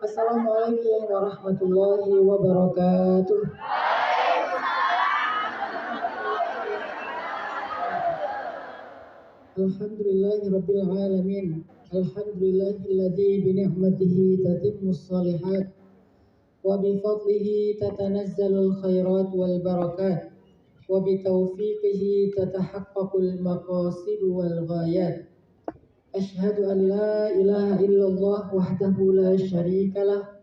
Assalamualaikum warahmatullahi wabarakatuh. Alhamdulillahirabbil alamin. Alhamdulillahilladzi bi ni'matihi tatimmus shalihat wa bi fadlihi tatanazzalul khairat wal barakat wa bi taufiqihi tatahaqqaqul maqasid wal ghayat. Asyhadu an la ilaha illallah wahdahu la syarika lah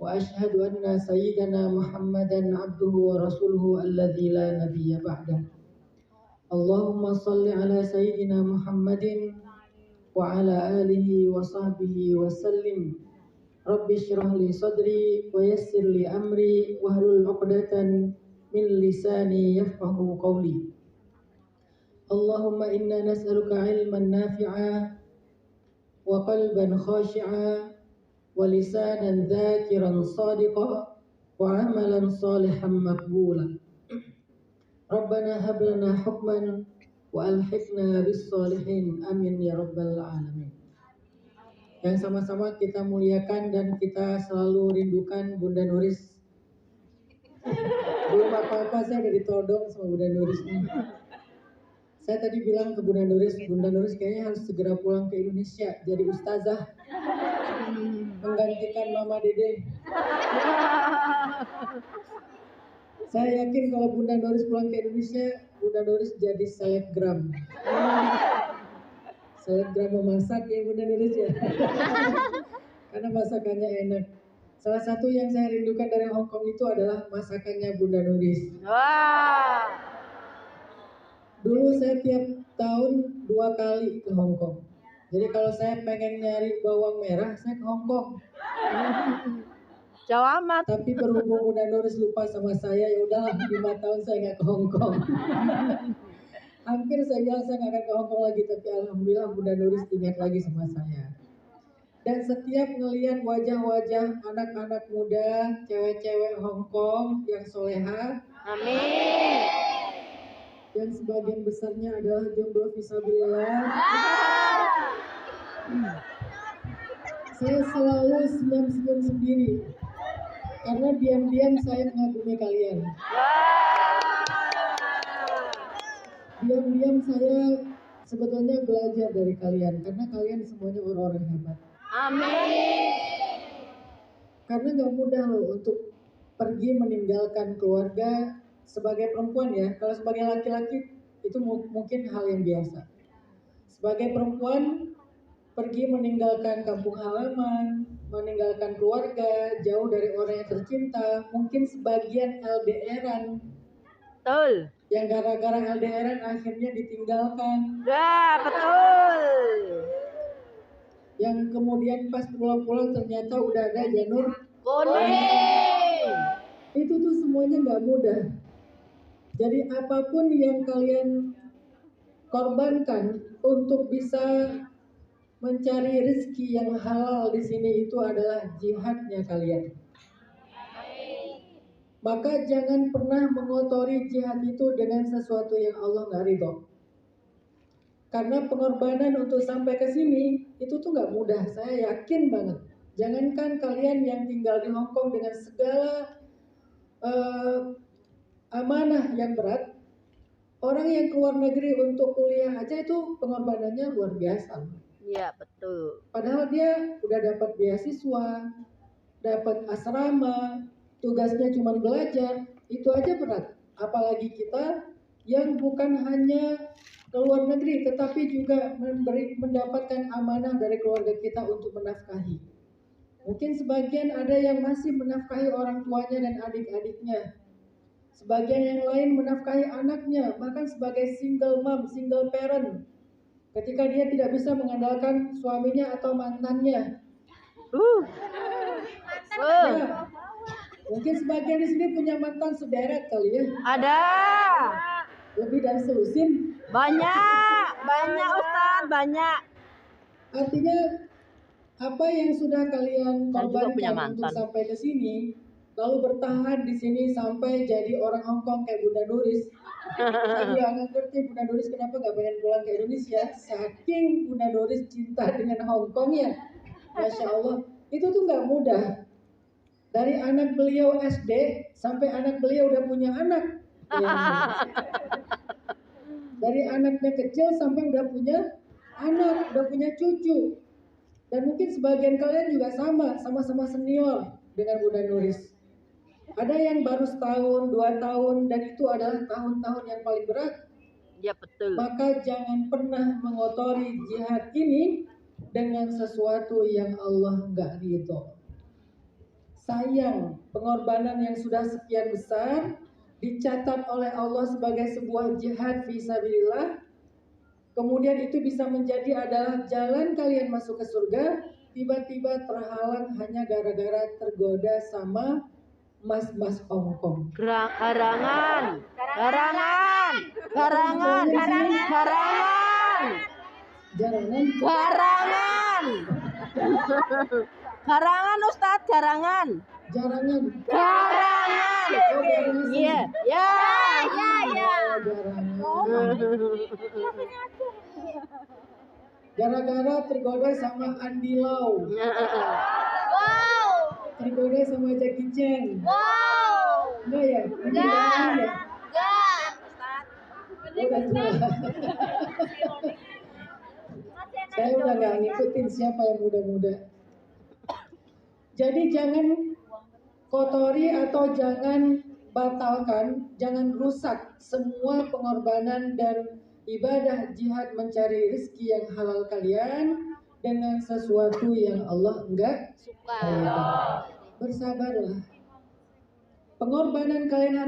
wa asyhadu anna sayyidana Muhammadan abduhu wa rasuluhu alladzi la nabiyya ba'dah. Allahumma salli ala sayyidina Muhammadin wa ala alihi wa sahbihi wa sallim. Rabbi syrah li sadri wa yassir li amri wahlul 'uqdatan min lisani yafqahu qawli. Allahumma inna nas'aluka ilman nafi'a wa qalban khashi'a wa lisanan dzakiran sadiqa wa amalan salihan maqbula. Rabbana hab lana hukman wa alhiqna bis salihin, amin ya rabbal alamin. Yang sama-sama kita muliakan dan kita selalu rindukan Bunda Nuris. Belum apa-apa saya udah ditodong sama Bunda Nuris nih. Saya tadi bilang ke Bunda Nuris kayaknya harus segera pulang ke Indonesia jadi ustazah, menggantikan Mama Dede. Saya yakin kalau Bunda Nuris pulang ke Indonesia, Bunda Nuris jadi selebgram. Selebgram memasak ya Bunda Nuris ya. Karena masakannya enak. Salah satu yang saya rindukan dari Hong Kong itu adalah masakannya Bunda Nuris. Wah. Dulu saya tiap tahun 2 kali ke Hong Kong. Jadi kalau saya pengen nyari bawang merah, saya ke Hong Kong. Jauh amat. Tapi berhubung Bunda Nuris lupa sama saya, ya udahlah 5 tahun saya nggak ke Hong Kong. Hampir saya bilang saya nggak akan ke Hong Kong lagi, tapi alhamdulillah Bunda Nuris ingat lagi sama saya. Dan setiap ngelihat wajah-wajah anak-anak muda, cewek-cewek Hong Kong yang soleha, Amin. yang sebagian besarnya adalah jomblo fisabilillah, saya selalu senyum-senyum sendiri. Karena diam-diam saya mengagumi kalian. Diam-diam saya sebetulnya belajar dari kalian. Karena kalian semuanya orang-orang hebat. Amin. Karena gak mudah loh untuk pergi meninggalkan keluarga sebagai perempuan ya. Kalau sebagai laki-laki itu mungkin hal yang biasa. Sebagai perempuan pergi meninggalkan kampung halaman, meninggalkan keluarga, jauh dari orang yang tercinta, mungkin sebagian LDR-an. Betul. Yang gara-gara LDR-an akhirnya ditinggalkan. Ya, betul. Yang kemudian pas pulang-pulang ternyata udah ada janur kuning. Itu tuh semuanya nggak mudah. Jadi apapun yang kalian korbankan untuk bisa mencari rezeki yang halal di sini itu adalah jihadnya kalian. Maka jangan pernah mengotori jihad itu dengan sesuatu yang Allah nggak ridho. Karena pengorbanan untuk sampai ke sini itu tuh nggak mudah. Saya yakin banget. Jangankan kalian yang tinggal di Hong Kong dengan segala amanah yang berat, orang yang keluar negeri untuk kuliah aja itu pengorbanannya luar biasa. Iya, betul. Padahal dia udah dapat beasiswa, dapat asrama, tugasnya cuma belajar, itu aja berat. Apalagi kita yang bukan hanya ke luar negeri, tetapi juga mendapatkan amanah dari keluarga kita untuk menafkahi. Mungkin sebagian ada yang masih menafkahi orang tuanya dan adik-adiknya. Sebagian yang lain menafkahi anaknya, bahkan sebagai single mom, single parent. Ketika dia tidak bisa mengandalkan suaminya atau mantannya. Ya, mungkin sebagian di sini punya mantan sederet kali ya. Ada. Lebih dari selusin. Banyak Ustaz, banyak. Artinya apa yang sudah kalian korbankan untuk sampai ke sini, lalu bertahan di sini sampai jadi orang Hong Kong kayak Bunda Nuris. Saya juga nggak ngerti Bunda Nuris kenapa nggak pengen pulang ke Indonesia. Saking Bunda Nuris cinta dengan Hong Kong ya, Masya Allah. Itu tuh nggak mudah. Dari anak beliau SD sampai anak beliau udah punya anak. Dari anaknya kecil sampai udah punya anak, udah punya cucu. Dan mungkin sebagian kalian juga sama-sama senior dengan Bunda Nuris. Ada yang baru setahun, 2 tahun, dan itu adalah tahun-tahun yang paling berat. Ya betul. Maka jangan pernah mengotori jihad ini dengan sesuatu yang Allah nggak ridho. Sayang, pengorbanan yang sudah sekian besar dicatat oleh Allah sebagai sebuah jihad fisabilillah. Kemudian itu bisa menjadi adalah jalan kalian masuk ke surga, tiba-tiba terhalang hanya gara-gara tergoda sama mas-mas Hongkong. Garangan. Garangan. Garangan. Garangan. Garangan. Garangan. Garangan Ustadz, garangan. Jarangan. Garangan. Oh, garangan. Iya. Ya. Oh, garangan. Gara-gara tergoda sama Andy Lau, Wow. tergoda sama Jackie Chan. Wow. Enggak ya? Enggak. Ya? Udah tua. Saya udah nggak ngikutin siapa yang muda-muda. Jadi jangan kotori atau jangan batalkan, jangan rusak semua pengorbanan dan ibadah jihad mencari rezeki yang halal kalian dengan sesuatu yang Allah enggak suka. Bersabarlah. Pengorbanan kalian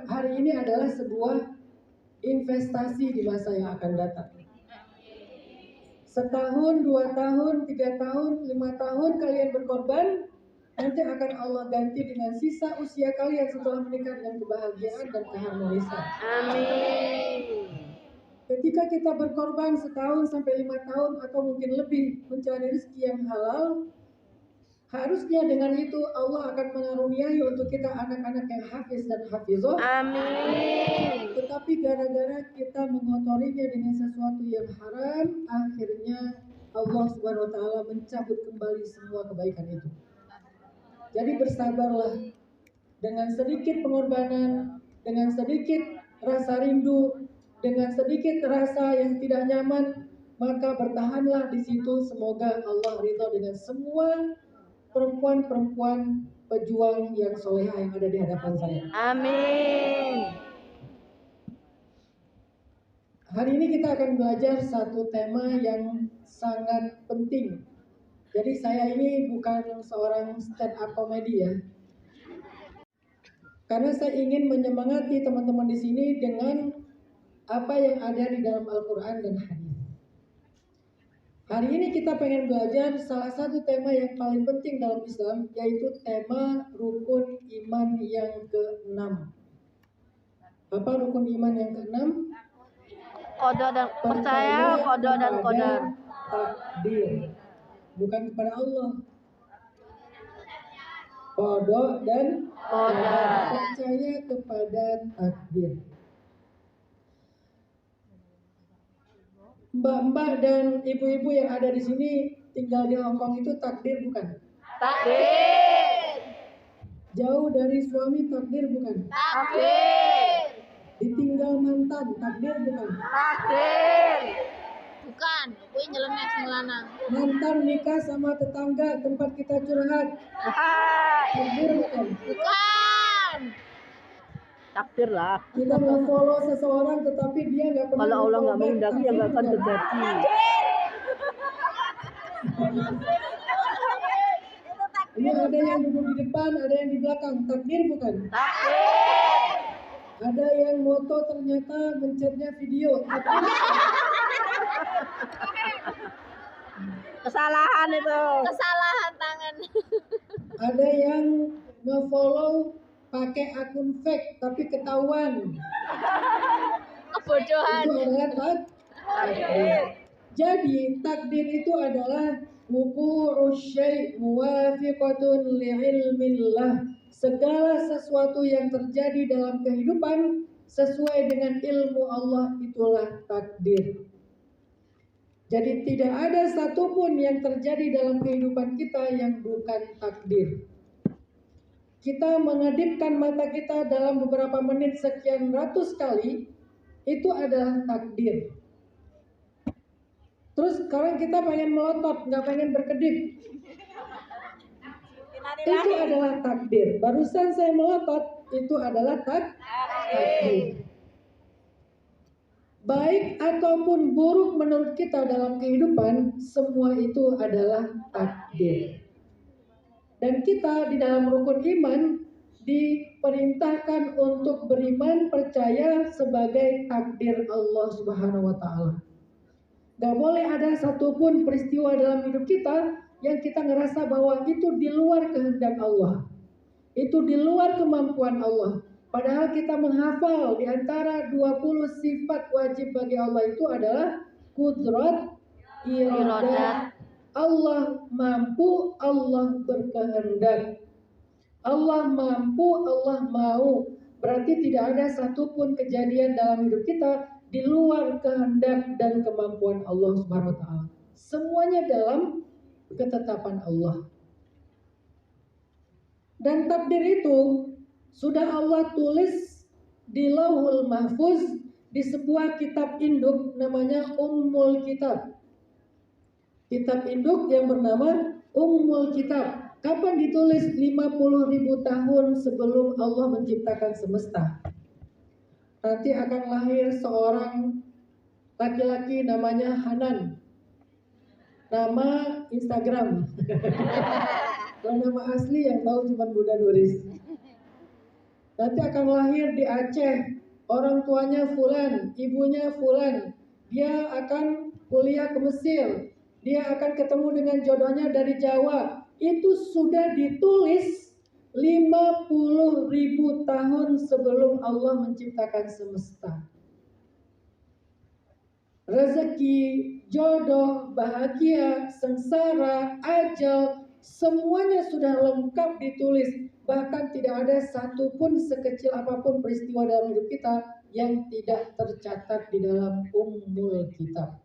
hari ini adalah sebuah investasi di masa yang akan datang. Setahun, 2 tahun, 3 tahun, 5 tahun kalian berkorban, nanti akan Allah ganti dengan sisa usia kalian setelah menikah dengan kebahagiaan dan keharmonisan. Amin. Ketika kita berkorban setahun sampai 5 tahun atau mungkin lebih mencari rezeki yang halal, harusnya dengan itu Allah akan mengaruniai untuk kita anak-anak yang hafiz dan hafizah. Amin. Tetapi gara-gara kita mengotorinya dengan sesuatu yang haram, akhirnya Allah Subhanahu wa taala mencabut kembali semua kebaikan itu. Jadi bersabarlah, dengan sedikit pengorbanan, dengan sedikit rasa rindu, dengan sedikit rasa yang tidak nyaman, maka bertahanlah di situ. Semoga Allah ridho dengan semua perempuan-perempuan pejuang yang soleha yang ada di hadapan saya. Amin. Hari ini kita akan belajar satu tema yang sangat penting. Jadi saya ini bukan seorang stand up comedy ya. Karena saya ingin menyemangati teman-teman di sini dengan apa yang ada di dalam Al-Quran dan hadis. Hari ini kita pengen belajar salah satu tema yang paling penting dalam Islam, yaitu tema rukun iman yang ke-6. Apa rukun iman yang ke-6? Qada dan percaya, qada dan qadar. Takdir, bukan kepada Allah. Qada dan qadar, percaya kepada takdir. Mbak-mbak dan ibu-ibu yang ada di sini tinggal di Hongkong itu takdir bukan? Takdir. Jauh dari suami takdir bukan? Takdir. Ditinggal mantan takdir bukan? Takdir. Bukan, gue nyeleneh sing lanang. Mantan nikah sama tetangga tempat kita curhat takdir bukan? Bukan. Takdir lah. Kita nge-follow seseorang tetapi dia nggak pernah Kalau Allah nggak nge-follow back, menghendaki ya nggak akan takdir bukan? terjadi. Ini ada yang duduk di depan, ada yang di belakang, takdir bukan? Takdir. Ada yang moto ternyata mencetnya video, takdir. Kesalahan itu. Kesalahan tangan. Ada yang nge-follow pakai akun fake tapi ketahuan. Kebodohan. Itu adalah takdir. Jadi takdir itu adalah wuqu'u syai' muwafiqatun li'ilmillah. Segala sesuatu yang terjadi dalam kehidupan sesuai dengan ilmu Allah itulah takdir. Jadi tidak ada satupun yang terjadi dalam kehidupan kita yang bukan takdir. Kita mengedipkan mata kita dalam beberapa menit sekian ratus kali, itu adalah takdir. Terus sekarang kita pengen melotot, nggak pengen berkedip. Itu adalah takdir. Barusan saya melotot, itu adalah takdir. Baik ataupun buruk menurut kita dalam kehidupan, semua itu adalah takdir. Dan kita di dalam rukun iman diperintahkan untuk beriman percaya sebagai takdir Allah Subhanahu wa Ta'ala. Gak boleh ada satupun peristiwa dalam hidup kita yang kita ngerasa bahwa itu di luar kehendak Allah. Itu di luar kemampuan Allah. Padahal kita menghafal di antara 20 sifat wajib bagi Allah itu adalah kudrat, iradah. Allah mampu, Allah berkehendak. Allah mampu, Allah mau. Berarti tidak ada satupun kejadian dalam hidup kita di luar kehendak dan kemampuan Allah Subhanahu wa Ta'ala. Semuanya dalam ketetapan Allah. Dan takdir itu sudah Allah tulis di Lauhul Mahfuz di sebuah kitab induk namanya Ummul Kitab. Kitab induk yang bernama Ummul Kitab. Kapan ditulis? 50.000 tahun sebelum Allah menciptakan semesta. Nanti akan lahir seorang laki-laki namanya Hanan. Nama Instagram. Kalau nama asli yang tahu cuma Bunda Nuris. Nanti akan lahir di Aceh. Orang tuanya Fulan, ibunya Fulan. Dia akan kuliah ke Mesir. Dia akan ketemu dengan jodohnya dari Jawa. Itu sudah ditulis 50.000 tahun sebelum Allah menciptakan semesta. Rezeki, jodoh, bahagia, sengsara, ajal, semuanya sudah lengkap ditulis. Bahkan tidak ada satupun sekecil apapun peristiwa dalam hidup kita yang tidak tercatat di dalam Ummul Kitab.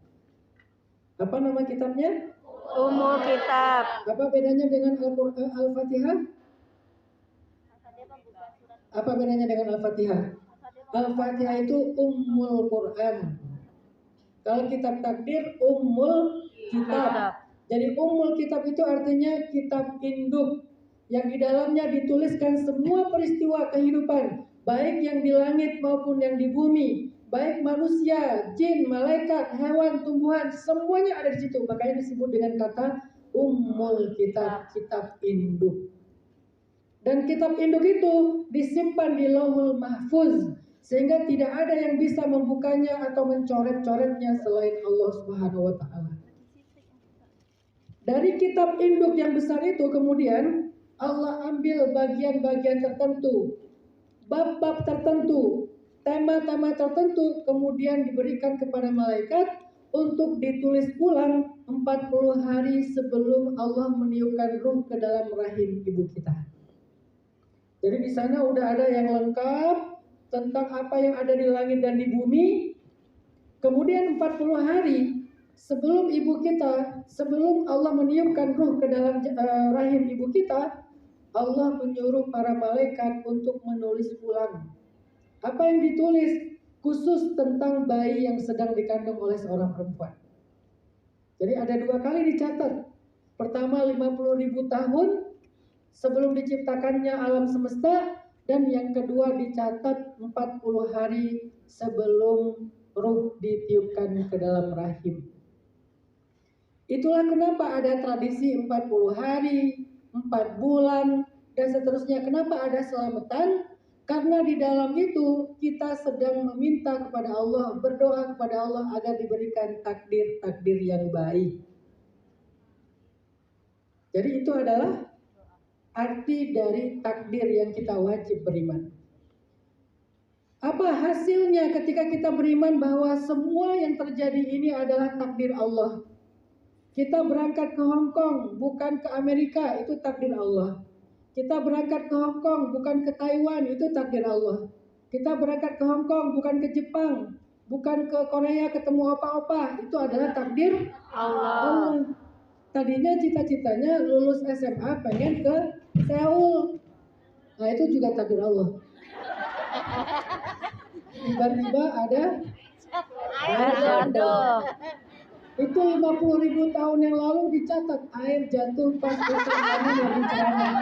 Apa nama kitabnya? Ummul Kitab. Apa bedanya dengan Al-Fatihah? Apa bedanya dengan Al-Fatihah? Al-Fatihah itu Ummul Quran. Kalau kitab takdir Ummul Kitab. Jadi Ummul Kitab itu artinya kitab induk yang di dalamnya dituliskan semua peristiwa kehidupan, baik yang di langit maupun yang di bumi, baik manusia, jin, malaikat, hewan, tumbuhan, semuanya ada di situ. Makanya disebut dengan kata Ummul Kitab, kitab induk. Dan kitab induk itu disimpan di Lauhul Mahfuz, sehingga tidak ada yang bisa membukanya atau mencoret-coretnya selain Allah Subhanahu wa Ta'ala. Dari kitab induk yang besar itu kemudian Allah ambil bagian-bagian tertentu, bab-bab tertentu, tema-tema tertentu, kemudian diberikan kepada malaikat untuk ditulis ulang 40 hari sebelum Allah meniupkan ruh ke dalam rahim ibu kita. Jadi di sana udah ada yang lengkap tentang apa yang ada di langit dan di bumi. Kemudian 40 hari sebelum ibu kita, sebelum Allah meniupkan ruh ke dalam rahim ibu kita, Allah menyuruh para malaikat untuk menulis ulang. Apa yang ditulis? Khusus tentang bayi yang sedang dikandung oleh seorang perempuan. Jadi ada 2 kali dicatat. Pertama 50.000 tahun sebelum diciptakannya alam semesta, dan yang kedua dicatat 40 hari sebelum ruh ditiupkan ke dalam rahim. Itulah kenapa ada tradisi 40 hari, 4 bulan, dan seterusnya. Kenapa ada selamatan? Karena di dalam itu kita sedang meminta kepada Allah, berdoa kepada Allah agar diberikan takdir-takdir yang baik. Jadi itu adalah arti dari takdir yang kita wajib beriman. Apa hasilnya ketika kita beriman bahwa semua yang terjadi ini adalah takdir Allah? Kita berangkat ke Hong Kong, bukan ke Amerika, itu takdir Allah. Kita berangkat ke Hong Kong, bukan ke Taiwan, itu takdir Allah. Kita berangkat ke Hong Kong, bukan ke Jepang, bukan ke Korea ketemu opa-opa, itu adalah takdir Allah. Allah. Tadinya cita-citanya lulus SMA pengen ke Seoul. Nah itu juga takdir Allah. Tiba-tiba ada air jatuh. Itu 50.000 tahun yang lalu dicatat air jatuh pas Ustaz Amin lagi ceramah.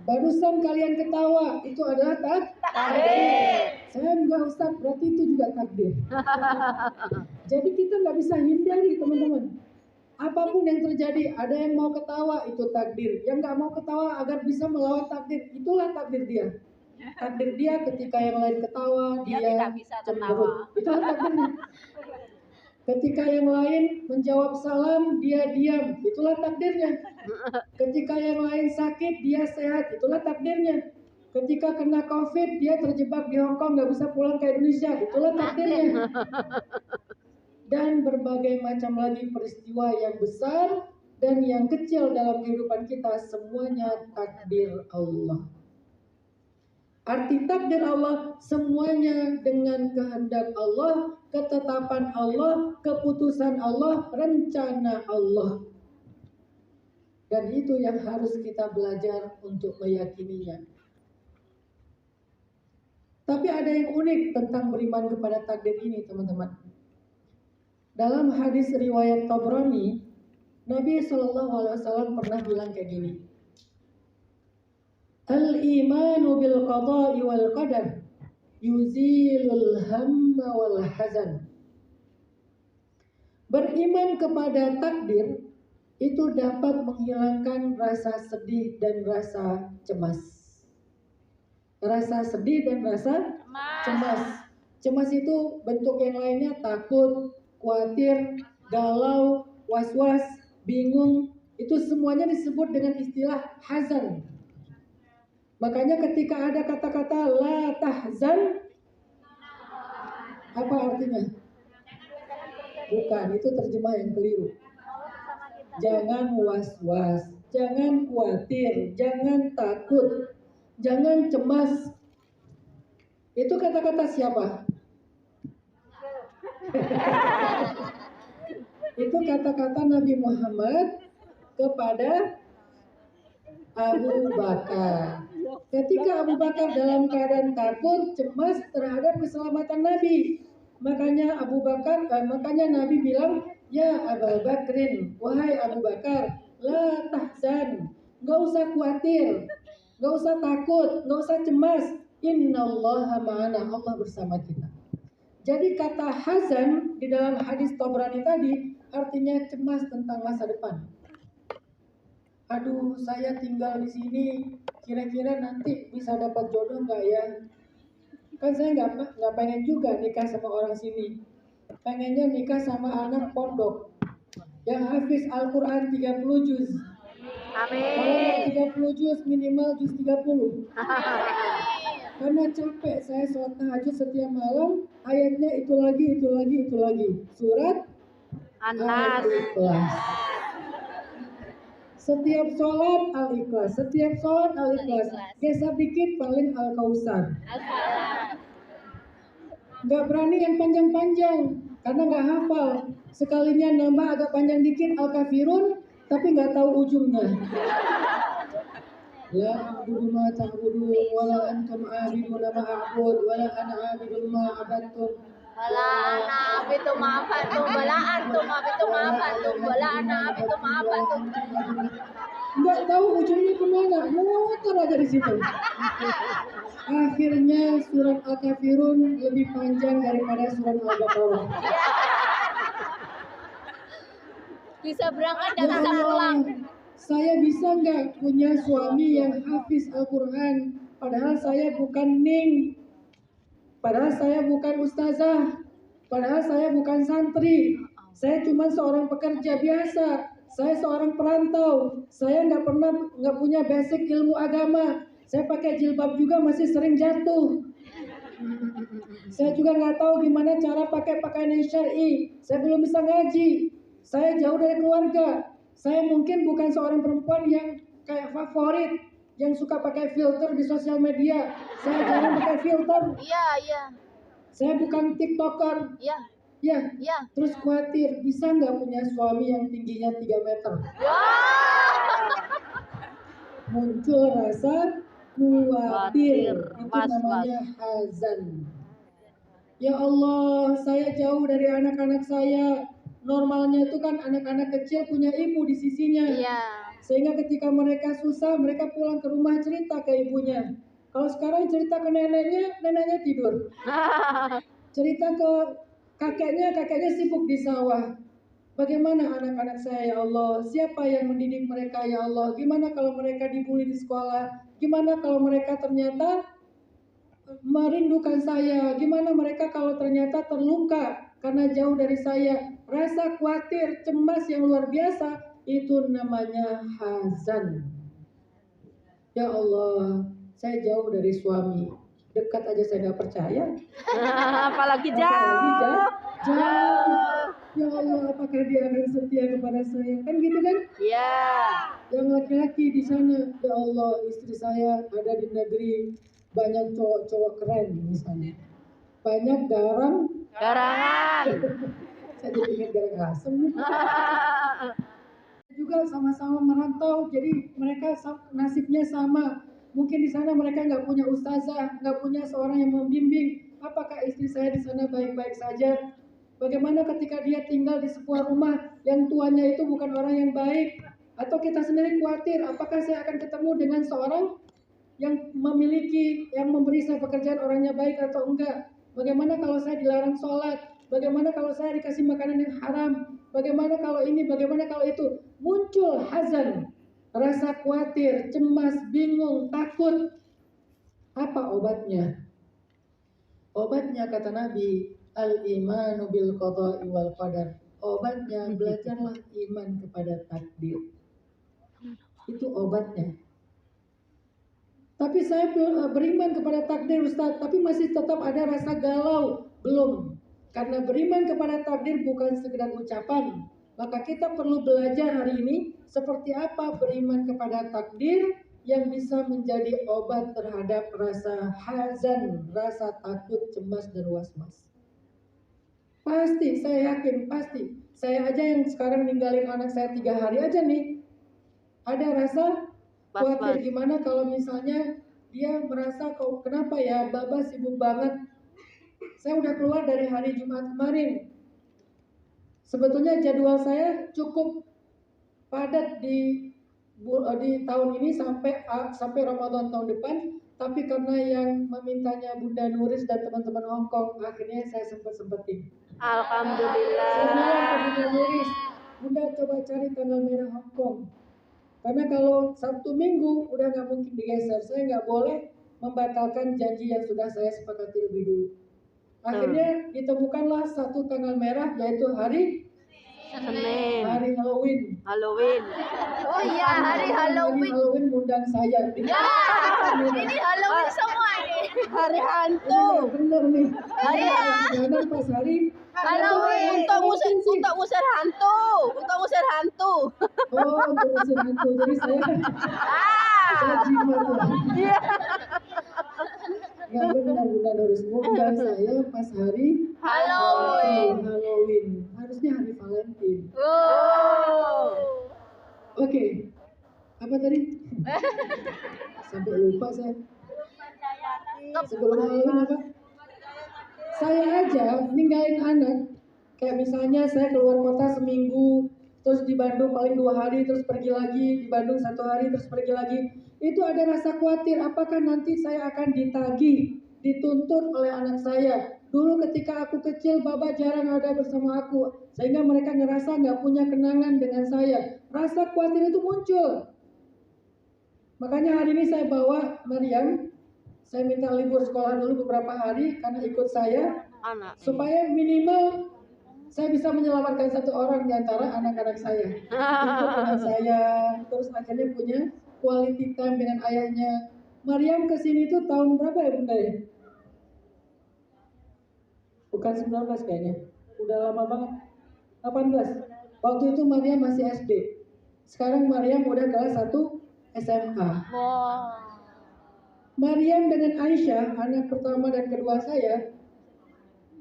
Barusan kalian ketawa, itu adalah takdir. Saya enggak Ustaz, berarti itu juga takdir. Jadi kita nggak bisa hindari teman-teman. Apapun yang terjadi, ada yang mau ketawa, itu takdir. Yang nggak mau ketawa agar bisa melawan takdir, itulah takdir dia. Takdir dia ketika yang lain ketawa, dia tidak bisa cemberut. Itulah takdirnya. Ketika yang lain menjawab salam, dia diam. Itulah takdirnya. Ketika yang lain sakit, dia sehat. Itulah takdirnya. Ketika kena COVID, dia terjebak di Hong Kong, nggak bisa pulang ke Indonesia. Itulah takdirnya. Dan berbagai macam lagi peristiwa yang besar dan yang kecil dalam kehidupan kita, semuanya takdir Allah. Arti takdir Allah, semuanya dengan kehendak Allah, ketetapan Allah, keputusan Allah, rencana Allah. Dan itu yang harus kita belajar untuk meyakininya. Tapi ada yang unik tentang beriman kepada takdir ini, teman-teman. Dalam hadis riwayat Tabrani, Nabi SAW pernah bilang kayak gini. Al-imanu bil qada'i wal qadar yuzilul hamma wal hazan. Beriman kepada takdir itu dapat menghilangkan rasa sedih dan rasa cemas. Rasa sedih dan rasa cemas. Cemas itu bentuk yang lainnya takut, khawatir, galau, was-was, bingung. Itu semuanya disebut dengan istilah hazan. Makanya ketika ada kata-kata la tahzan, apa artinya? Bukan, itu terjemah yang keliru. Jangan was-was, jangan khawatir, jangan takut, jangan cemas. Itu kata-kata siapa? Itu kata-kata Nabi Muhammad kepada Abu Bakar. Ketika Abu Bakar dalam keadaan takut, cemas terhadap keselamatan Nabi, makanya Nabi bilang, ya Abu Bakrin, wahai Abu Bakar, la tahzan, nggak usah khawatir, nggak usah takut, nggak usah cemas. Innallaha ma'ana, Allah bersama kita. Jadi kata hazan di dalam hadis Tabrani tadi artinya cemas tentang masa depan. Aduh, saya tinggal di sini, kira-kira nanti bisa dapat jodoh nggak ya? Kan saya nggak pengen juga nikah sama orang sini. Pengennya nikah sama anak pondok yang hafiz Al-Quran 30 juz. Amin. Kalau 30 juz minimal juz 30. Karena capek saya sholat tahajud setiap malam, ayatnya itu lagi. Surat An-Nas. Al-Ikhlas. Setiap sholat Al-Ikhlas, geser dikit paling Al-Kausar. Gak berani yang panjang-panjang, karena gak hafal. Sekalinya nambah agak panjang dikit Al-Kafirun, tapi gak tahu ujungnya. La a'budu ma ta'budu, wala antum a'biduna ma a'bud, wala ana a'budu ma abattum. Wala ana abitu ma'afatum, wala antum abitu ma'afatum, wala ana abitu ma'afatum. Nggak tahu ujungnya kemana, muter aja di situ. Akhirnya surat Al-Kafirun lebih panjang daripada surat Al-Baqarah. Bisa berangkat dan Ya bisa pulang. Allah, saya bisa nggak punya suami yang hafiz Al-Quran, padahal saya bukan ning, padahal saya bukan ustazah, padahal saya bukan santri, saya cuma seorang pekerja biasa, saya seorang perantau, saya nggak punya basic ilmu agama, saya pakai jilbab juga masih sering jatuh, saya juga nggak tahu gimana cara pakai pakaian yang syar'i, saya belum bisa ngaji, saya jauh dari keluarga, saya mungkin bukan seorang perempuan yang kayak favorit, yang suka pakai filter di sosial media, saya jarang pakai filter. Iya. Saya bukan TikToker. Ya, Ya, ya. terus khawatir bisa nggak punya suami yang tingginya 3 meter. Muncul rasa khawatir. Itu namanya hazan. Ya Allah, saya jauh dari anak-anak saya. Normalnya itu kan anak-anak kecil punya ibu di sisinya. Iya. Sehingga ketika mereka susah, mereka pulang ke rumah cerita ke ibunya. Kalau sekarang cerita ke neneknya, neneknya tidur. Cerita ke kakeknya sibuk di sawah. Bagaimana anak-anak saya ya Allah? Siapa yang mendidik mereka ya Allah? Gimana kalau mereka dibully di sekolah? Gimana kalau mereka ternyata merindukan saya? Gimana mereka kalau ternyata terluka karena jauh dari saya? Rasa khawatir, cemas yang luar biasa, itu namanya hazan. Ya Allah, saya jauh dari suami. Dekat aja saya nggak percaya. Apalagi Apalagi jauh. jauh. Ya Allah, apakah dia akan setia kepada saya? Kan gitu kan? Iya. Yang laki-laki di sana, ya Allah, istri saya ada di negeri, banyak cowok-cowok keren misalnya. Banyak Garangan. saya jadi ingat garang asem nih. Juga sama-sama merantau, jadi mereka nasibnya sama. Mungkin di sana mereka nggak punya ustazah, nggak punya seorang yang membimbing. Apakah istri saya di sana baik-baik saja? Bagaimana ketika dia tinggal di sebuah rumah yang tuannya itu bukan orang yang baik? Atau kita sendiri khawatir, apakah saya akan ketemu dengan seorang yang memiliki, yang memberi saya pekerjaan orangnya baik atau enggak? Bagaimana kalau saya dilarang sholat? Bagaimana kalau saya dikasih makanan yang haram? Bagaimana kalau ini? Bagaimana kalau itu? Muncul hazan, rasa khawatir, cemas, bingung, takut. Apa obatnya? Obatnya kata Nabi, al-imanu bil qada'i wal qadar. Obatnya belajarlah iman kepada takdir. Itu obatnya. Tapi saya beriman kepada takdir Ustaz, tapi masih tetap ada rasa galau. Belum. Karena beriman kepada takdir bukan sekedar ucapan. Maka kita perlu belajar hari ini seperti apa beriman kepada takdir yang bisa menjadi obat terhadap rasa hazan, rasa takut, cemas, dan was-was. Pasti, saya yakin, pasti. Saya aja yang sekarang ninggalin anak saya 3 hari aja nih. Ada rasa khawatir gimana kalau misalnya dia merasa kok kenapa ya Baba sibuk banget. Saya udah keluar dari hari Jumat kemarin. Sebetulnya jadwal saya cukup padat di tahun ini sampai Ramadan tahun depan, tapi karena yang memintanya Bunda Nuris dan teman-teman Hongkong, akhirnya saya sempetin. Alhamdulillah. Saya bilang ke Bunda Nuris, Bunda coba cari tanggal merah Hongkong. Karena kalau Sabtu Minggu udah nggak mungkin digeser, saya nggak boleh membatalkan janji yang sudah saya sepakati lebih dulu. Akhirnya ditemukanlah satu tanggal merah, yaitu hari Senin. hari Halloween. Oh iya, hari Halloween. Halloween undang saya. Ya, ini Halloween semua ini. Hari hantu. Bener nih. Iya. Jangan pas hari Halloween. Untuk ngusir hantu. Oh, untuk ngusir hantu. Jadi saya jimat tuh. Iya. Nggak benar harus undang saya pas hari Halloween. Harusnya hari Valentine. Oh. Oke. Apa tadi? Sampai lupa saya. Sebelum Halloween apa? Saya aja ninggalin anak. Kayak misalnya saya keluar kota seminggu, terus di Bandung paling 2 hari, terus pergi lagi, di Bandung 1 hari, terus pergi lagi. Itu ada rasa khawatir, apakah nanti saya akan ditagih, dituntut oleh anak saya. Dulu ketika aku kecil, Baba jarang ada bersama aku, sehingga mereka ngerasa nggak punya kenangan dengan saya. Rasa khawatir itu muncul. Makanya hari ini saya bawa Maryam, saya minta libur sekolah dulu beberapa hari karena ikut saya, supaya minimal saya bisa menyelamatkan 1 orang di antara anak-anak saya. Ikut dengan saya, terus akhirnya punya quality time dengan ayahnya. Maryam kesini tuh tahun berapa ya Bunda ya? Bukan 19 kayaknya, udah lama banget. 18. Waktu itu Maryam masih SD. Sekarang Maryam udah kelas 1 SMA. Wow. Maryam dengan Aisyah, anak pertama dan kedua saya,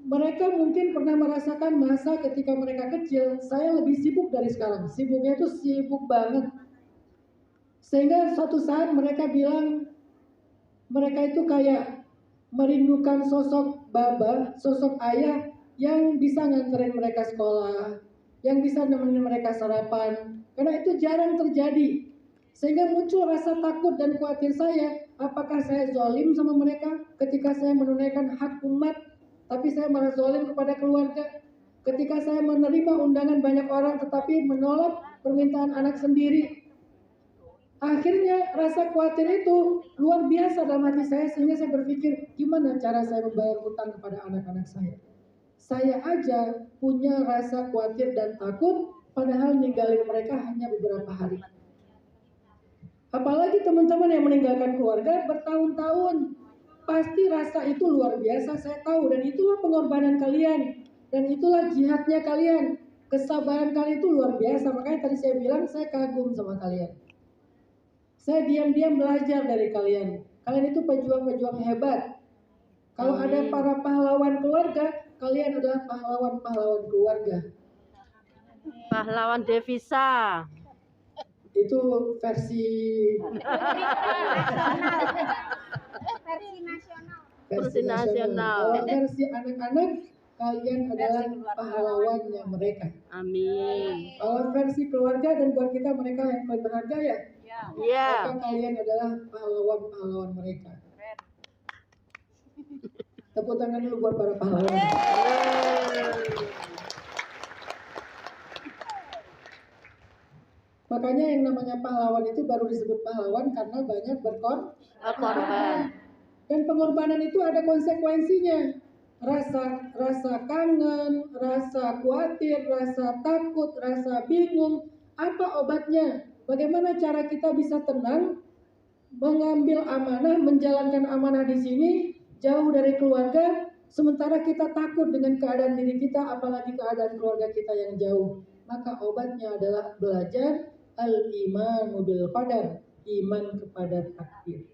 mereka mungkin pernah merasakan masa ketika mereka kecil, saya lebih sibuk dari sekarang. Sibuknya itu sibuk banget. Sehingga suatu saat mereka bilang, mereka itu kayak merindukan sosok baba, sosok ayah yang bisa nganterin mereka sekolah, yang bisa nemenin mereka sarapan. Karena itu jarang terjadi. Sehingga muncul rasa takut dan khawatir saya, apakah saya zalim sama mereka ketika saya menunaikan hak umat, tapi saya malah zalim kepada keluarga. Ketika saya menerima undangan banyak orang tetapi menolak permintaan anak sendiri. Akhirnya rasa khawatir itu luar biasa dalam hati saya, sehingga saya berpikir gimana cara saya membayar hutang kepada anak-anak saya. Saya aja punya rasa khawatir dan takut, padahal ninggalin mereka hanya beberapa hari. Apalagi teman-teman yang meninggalkan keluarga bertahun-tahun, pasti rasa itu luar biasa, saya tahu. Dan itulah pengorbanan kalian, dan itulah jihadnya kalian. Kesabaran kalian itu luar biasa, makanya tadi saya bilang saya kagum sama kalian. Saya diam-diam belajar dari kalian. Kalian itu pejuang-pejuang hebat. Kalau ada para pahlawan keluarga, kalian adalah pahlawan-pahlawan keluarga. Pahlawan devisa. Itu versi nasional. Kalau versi anak-anak, kalian adalah pahlawannya mereka. Amin. Kalau versi keluarga dan buat kita, mereka yang paling berharga ya. Iya. Maka kalian adalah pahlawan-pahlawan mereka. Tepuk tangan dulu buat para pahlawan. Makanya yang namanya pahlawan itu baru disebut pahlawan karena banyak berkorban. Dan pengorbanan itu ada konsekuensinya. Rasa kangen, rasa khawatir, rasa takut, rasa bingung. Apa obatnya? Bagaimana cara kita bisa tenang, mengambil amanah, menjalankan amanah di sini, jauh dari keluarga, sementara kita takut dengan keadaan diri kita, apalagi keadaan keluarga kita yang jauh. Maka obatnya adalah belajar al-imanu bil qadar, iman kepada takdir.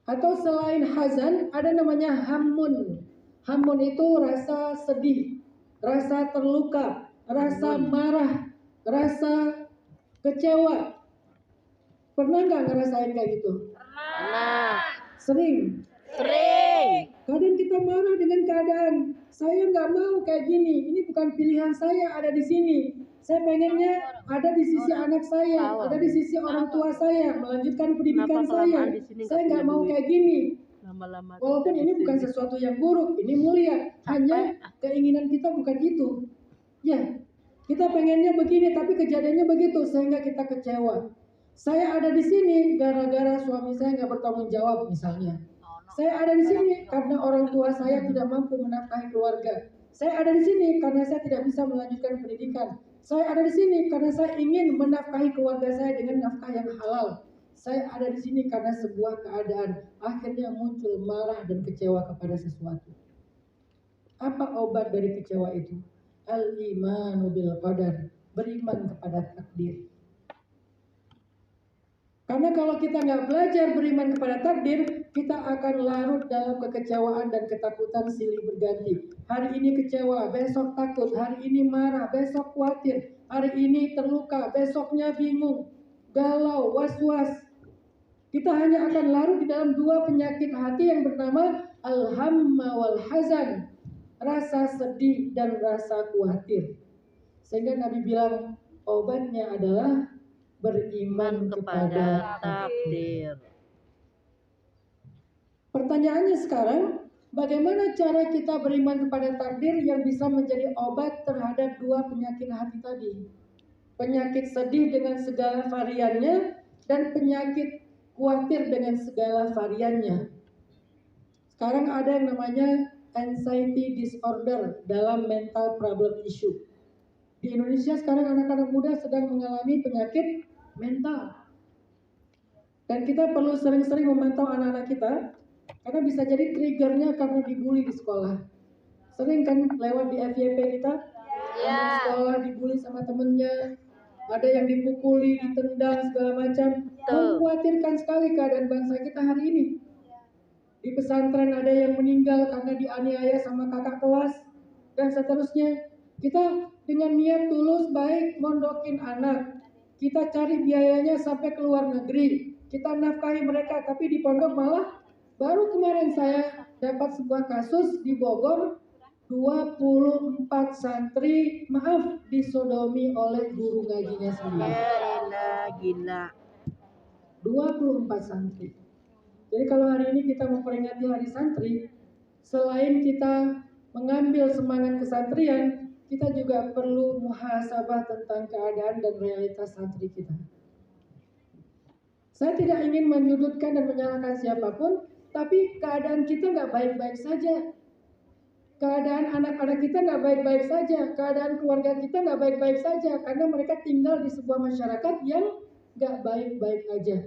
Atau selain hazan, ada namanya hammun. Hammun itu rasa sedih, rasa terluka, rasa marah, rasa kecewa. Pernah nggak ngerasain kayak gitu? Pernah. Sering. Kadang kita marah dengan keadaan. Saya nggak mau kayak gini. Ini bukan pilihan saya ada di sini. Saya pengennya ada di sisi anak saya, ada di sisi orang tua saya, melanjutkan pendidikan saya. Saya nggak mau kayak gini. Walaupun ini bukan sesuatu yang buruk, ini mulia. Hanya keinginan kita bukan itu. Ya, kita pengennya begini, tapi kejadiannya begitu, sehingga kita kecewa. Saya ada di sini gara-gara suami saya nggak bertanggung jawab misalnya. Saya ada di sini karena orang tua saya tidak mampu menafkahi keluarga. Saya ada di sini karena saya tidak bisa melanjutkan pendidikan. Saya ada di sini karena saya ingin menafkahi keluarga saya dengan nafkah yang halal. Saya ada di sini karena sebuah keadaan. Akhirnya muncul marah dan kecewa kepada sesuatu. Apa obat dari kecewa itu? Al-imanu bil qadar, beriman kepada takdir. Karena kalau kita nggak belajar beriman kepada takdir, kita akan larut dalam kekecewaan dan ketakutan silih berganti. Hari ini kecewa, besok takut, hari ini marah, besok khawatir, hari ini terluka, besoknya bingung, galau, was-was. Kita hanya akan larut di dalam dua penyakit hati yang bernama al-hamma wal hazan, rasa sedih dan rasa khawatir. Sehingga Nabi bilang obatnya adalah beriman kepada takdir. Pertanyaannya sekarang, bagaimana cara kita beriman kepada takdir yang bisa menjadi obat terhadap dua penyakit hati tadi? Penyakit sedih dengan segala variannya dan penyakit khawatir dengan segala variannya. Sekarang ada yang namanya anxiety disorder dalam mental problem issue. Di Indonesia sekarang anak-anak muda sedang mengalami penyakit mental. Dan kita perlu sering-sering memantau anak-anak kita, karena bisa jadi triggernya karena dibully di sekolah. Sering kan lewat di FYP kita, anak sekolah dibully sama temennya, ada yang dipukuli, ditendang segala macam. Mengkhawatirkan sekali keadaan bangsa kita hari ini. Di pesantren ada yang meninggal karena dianiaya sama kakak kelas, dan seterusnya. Kita dengan niat tulus baik mondokin anak, kita cari biayanya sampai ke luar negeri, kita nafkahi mereka, tapi di pondok malah baru kemarin saya dapat sebuah kasus di Bogor, 24 santri disodomi oleh guru ngajinya sendiri. Gila. 24 santri. Jadi kalau hari ini kita memperingati hari santri, selain kita mengambil semangat kesantrian, kita juga perlu muhasabah tentang keadaan dan realitas santri kita. Saya tidak ingin menyudutkan dan menyalahkan siapapun, tapi keadaan kita nggak baik-baik saja. Keadaan anak-anak kita nggak baik-baik saja. Keadaan keluarga kita nggak baik-baik saja. Karena mereka tinggal di sebuah masyarakat yang nggak baik-baik aja.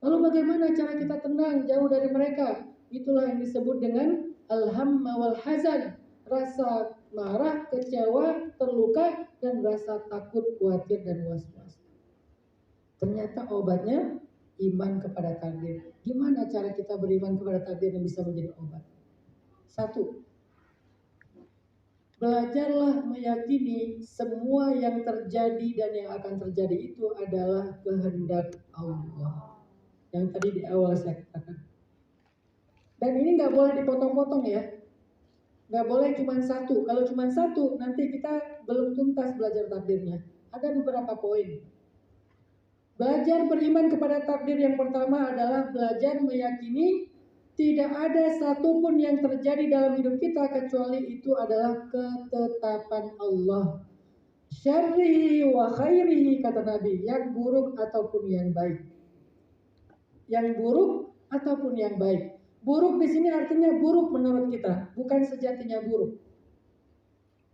Lalu bagaimana cara kita tenang jauh dari mereka? Itulah yang disebut dengan al-hamma wal hazan. Rasa marah, kecewa, terluka, dan rasa takut, khawatir, dan was-was. Ternyata obatnya iman kepada takdir. Gimana cara kita beriman kepada takdir yang bisa menjadi obat? 1. Belajarlah meyakini semua yang terjadi dan yang akan terjadi itu adalah kehendak Allah. Yang tadi di awal saya katakan. Dan ini nggak boleh dipotong-potong ya. Nggak boleh cuma satu. Kalau cuma satu, nanti kita belum tuntas belajar takdirnya. Ada beberapa poin. Belajar beriman kepada takdir yang pertama adalah belajar meyakini tidak ada satupun yang terjadi dalam hidup kita kecuali itu adalah ketetapan Allah. Syarrihi wa khairihi, kata Nabi, yang buruk ataupun yang baik. Yang buruk ataupun yang baik. Buruk di sini artinya buruk menurut kita, bukan sejatinya buruk.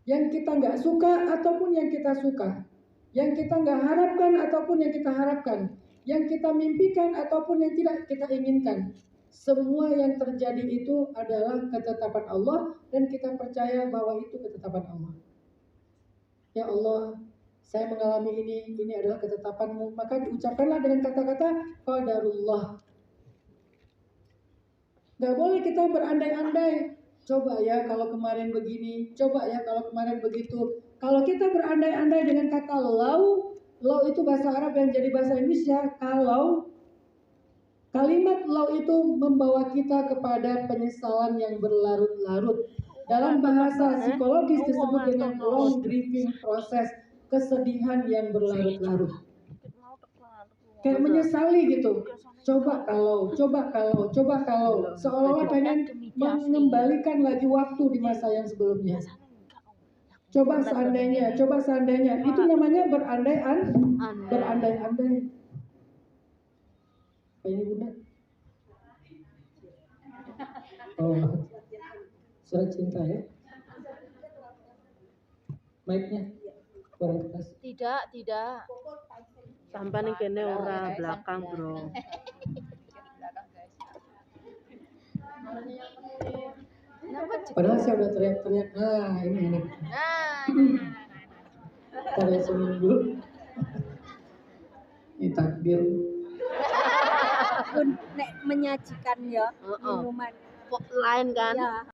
Yang kita nggak suka ataupun yang kita suka, yang kita nggak harapkan ataupun yang kita harapkan, yang kita mimpikan ataupun yang tidak kita inginkan. Semua yang terjadi itu adalah ketetapan Allah dan kita percaya bahwa itu ketetapan Allah. Ya Allah, saya mengalami ini adalah ketetapan-Mu, maka diucapkanlah dengan kata-kata qadarullah. Gak boleh kita berandai-andai, coba ya kalau kemarin begini, coba ya kalau kemarin begitu. Kalau kita berandai-andai dengan kata lau itu bahasa Arab yang jadi bahasa Indonesia, kalau kalimat lau itu membawa kita kepada penyesalan yang berlarut-larut. Dalam bahasa psikologis disebut dengan long grieving process, kesedihan yang berlarut-larut. Kayak menyesali gitu. Coba kalau, seolah-olah pengen mengembalikan lagi waktu di masa yang sebelumnya. Coba seandainya, itu namanya berandai-andai. Ini Bunda. Oh, surat cinta ya. Mic-nya kurang keras. Tidak. Sampai nih kene ora belakang, Bro. Padahal saya udah teriak-teriak. Nah, ini enak. Ntar ya seminggu. Ini takdir. Nek menyajikan ya minuman Lain kan? ya.